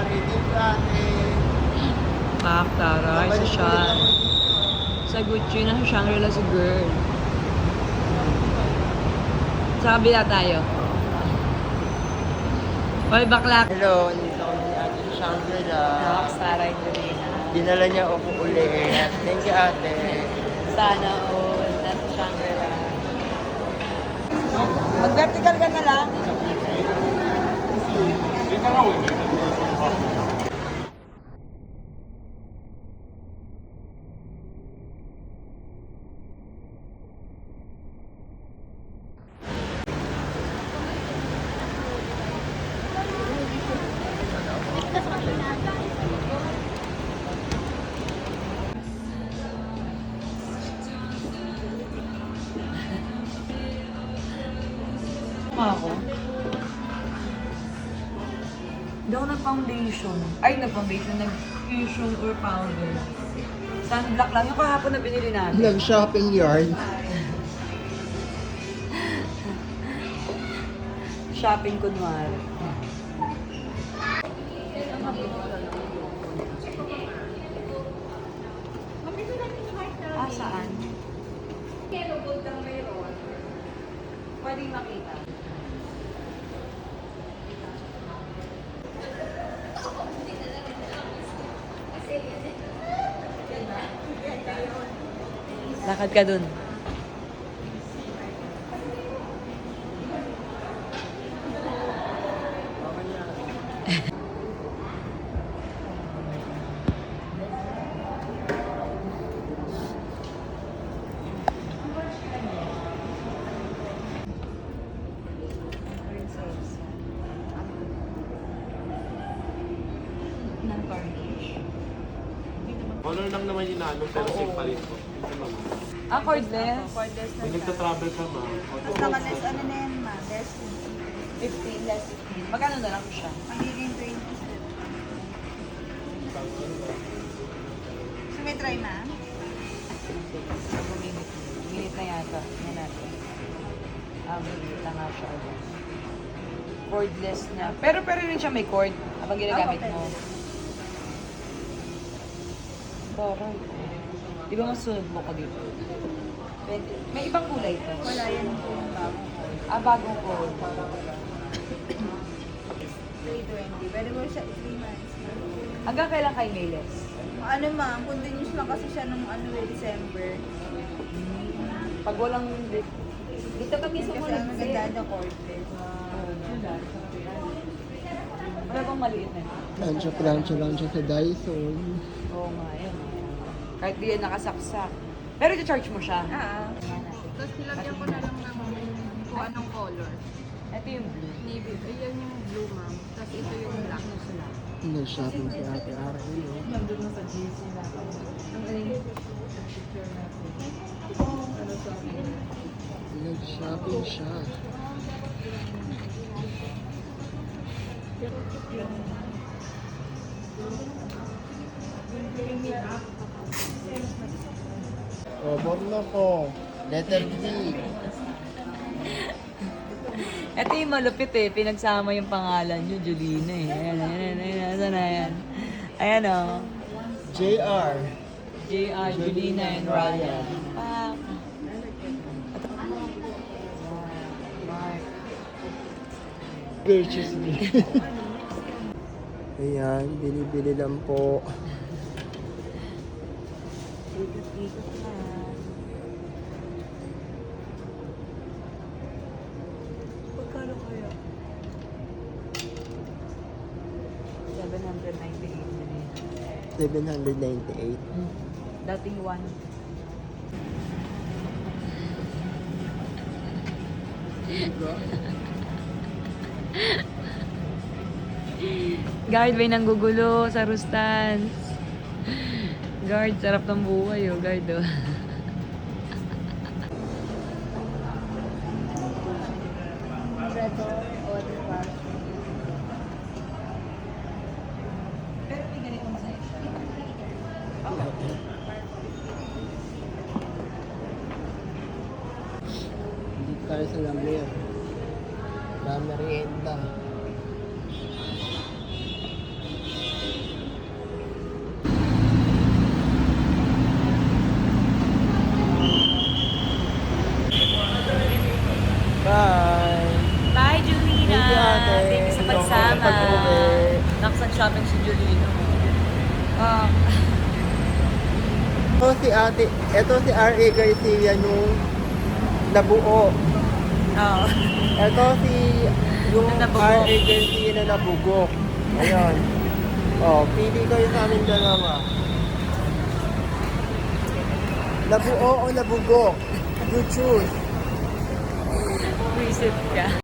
ready Friday. Taray sa siya. Sa Gucci na Shangri-La si girl. Sa kabila tayo. Hoy, bakla. Hello, nandito kami ni Ate sa Shangri-La. Taray na rin. Dinala niya ako ulit. Thank you, ate. Sana all. Nasa Shangri-La. Mag-vertical ka na lang. Ako. Hindi ako nag-foundation. Ay, nag-foundation. Nag-fusion or powder. Sunblock lang. Yung kahapon na binili natin. Nag-shopping yarn. Shopping kunwari. Ah, saan? Pwedeng makita. Lakad ka dun. Color lang naman yung namin, pero same pa rin po. Ah, cordless? Cordless na Kung siya. nagta-travel ka, ma'am. Mas naka-less ano na yan, ma? Less 15, less 15. Magkano na lang siya? magiging 20. So may try, ma? Minute. Minute na yata. Yan natin. Minute na nga siya. Cordless na. Pero rin siya may cord habang ginagamit mo. Parang. Di ba masunod mo ka dito? Pwede. May ibang kulay ito. Wala yan po yung bagong cord. Bagong cord. 320. Pwede mo siya 3 months. Hanggang kailan kayo may less? Ano, ma? Continuous lang kasi siya nung December. Pag walang... Dito kami Kasi ang maganda na cordless. Wala bang maliit na ito? Plancha lang siya sa Dyson. Oo nga, yun. Kahit di yan nakasaksak. Pero i-charge mo siya. Tapos nilagyan ko na lang ng kung anong color. Ito yung blue. Navy. Ayan yung blue, ma'am. Tapos ito yung black. Nag-shopping si Ate Araki. Nandun na sa GC na. Ang galing. Nag-shopping siya. Oh, borno ko. Letter B. Ito yung malupit eh. Pinagsama yung pangalan nyo, Julina eh. Ayan. Nasaan na yan? Ayan o. JR. JR, Julina and Ryan. Pak. Purchase me. Ayan, bili-bili lang po. Ikot-ikot na. Pagkano kaya? 798 na rin. 798. Dating 1. Guard, may nanggugulo sa Rustans. Guard, sarap ng buhay oh, guard oh. Pero may ganitong size siya. Hindi tayo sa lamir. La merienda. mag-shopping si Jolino. Ito si R.A. Garcia nung nabuo. Oo. Ito si yung Na nabugok. R.A. Garcia na nabugok. Ayun. Oh, pili kayo sa amin dalawa. Nabuo o nabugok? You choose. Visit ka.